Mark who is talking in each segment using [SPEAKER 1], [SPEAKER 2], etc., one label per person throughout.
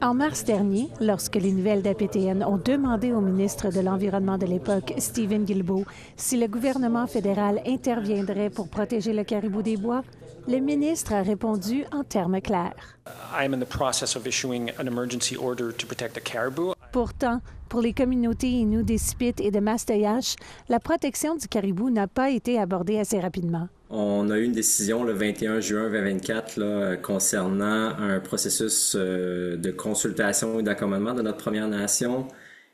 [SPEAKER 1] En mars dernier, lorsque les nouvelles d'APTN ont demandé au ministre de l'Environnement de l'époque, Steven Guilbeault, si le gouvernement fédéral interviendrait pour protéger le caribou des bois, le ministre a répondu en termes clairs.
[SPEAKER 2] I am in the process of issuing an emergency order to protect the caribou.
[SPEAKER 1] Pourtant, pour les communautés Innu des Sipites et de Mastayache, la protection du caribou n'a pas été abordée assez rapidement.
[SPEAKER 3] On a eu une décision le 21 juin 2024 concernant un processus de consultation et d'accommodement de notre Première Nation.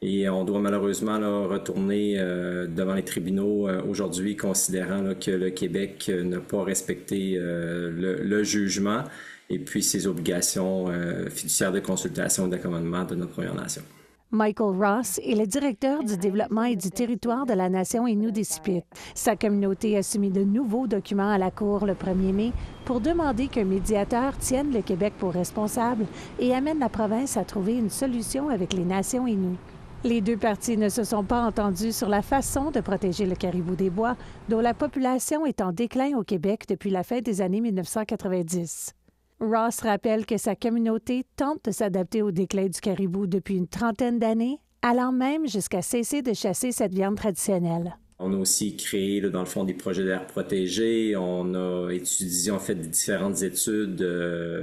[SPEAKER 3] Et on doit malheureusement retourner devant les tribunaux aujourd'hui, considérant que le Québec n'a pas respecté le jugement et puis ses obligations fiduciaires de consultation et d'accommodement de notre Première Nation.
[SPEAKER 1] Michael Ross est le directeur du développement et du territoire de la Nation Innu des Sipites. Sa communauté a soumis de nouveaux documents à la Cour le 1er mai pour demander qu'un médiateur tienne le Québec pour responsable et amène la province à trouver une solution avec les Nations Innu. Les deux parties ne se sont pas entendues sur la façon de protéger le caribou des bois, dont la population est en déclin au Québec depuis la fin des années 1990. Ross rappelle que sa communauté tente de s'adapter au déclin du caribou depuis une trentaine d'années, allant même jusqu'à cesser de chasser cette viande traditionnelle.
[SPEAKER 3] On a aussi créé, dans le fond, des projets d'aires protégées. On a étudié, on fait différentes études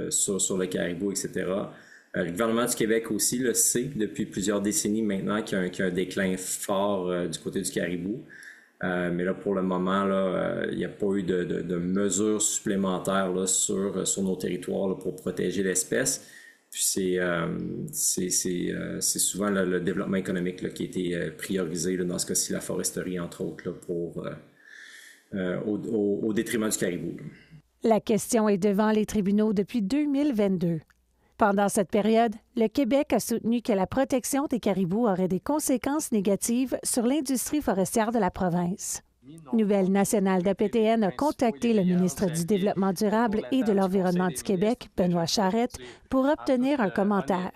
[SPEAKER 3] sur le caribou, etc. Le gouvernement du Québec aussi le sait depuis plusieurs décennies maintenant qu'il y a un déclin fort du côté du caribou. Mais là, pour le moment, il n'y a pas eu de mesures supplémentaires sur nos territoires pour protéger l'espèce. Puis c'est souvent le développement économique qui a été priorisé, dans ce cas-ci la foresterie, entre autres, au détriment du caribou.
[SPEAKER 1] La question est devant les tribunaux depuis 2022. Pendant cette période, le Québec a soutenu que la protection des caribous aurait des conséquences négatives sur l'industrie forestière de la province. Nouvelle nationale d'APTN a contacté le ministre du Développement durable et de l'Environnement du Québec, Benoît Charette, pour obtenir un commentaire.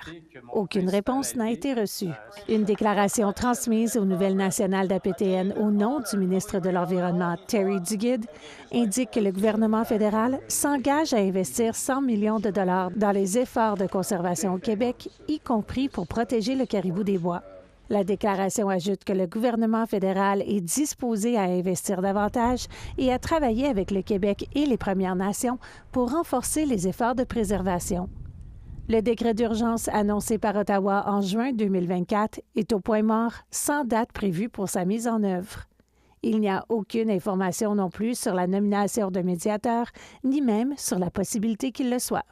[SPEAKER 1] Aucune réponse n'a été reçue. Une déclaration transmise aux nouvelles nationales d'APTN au nom du ministre de l'Environnement, Terry Duguid, indique que le gouvernement fédéral s'engage à investir 100 millions de dollars dans les efforts de conservation au Québec, y compris pour protéger le caribou des bois. La déclaration ajoute que le gouvernement fédéral est disposé à investir davantage et à travailler avec le Québec et les Premières Nations pour renforcer les efforts de préservation. Le décret d'urgence annoncé par Ottawa en juin 2024 est au point mort, sans date prévue pour sa mise en œuvre. Il n'y a aucune information non plus sur la nomination d'un médiateur, ni même sur la possibilité qu'il le soit.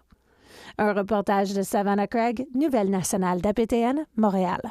[SPEAKER 1] Un reportage de Savannah Craig, Nouvelle nationale d'APTN, Montréal.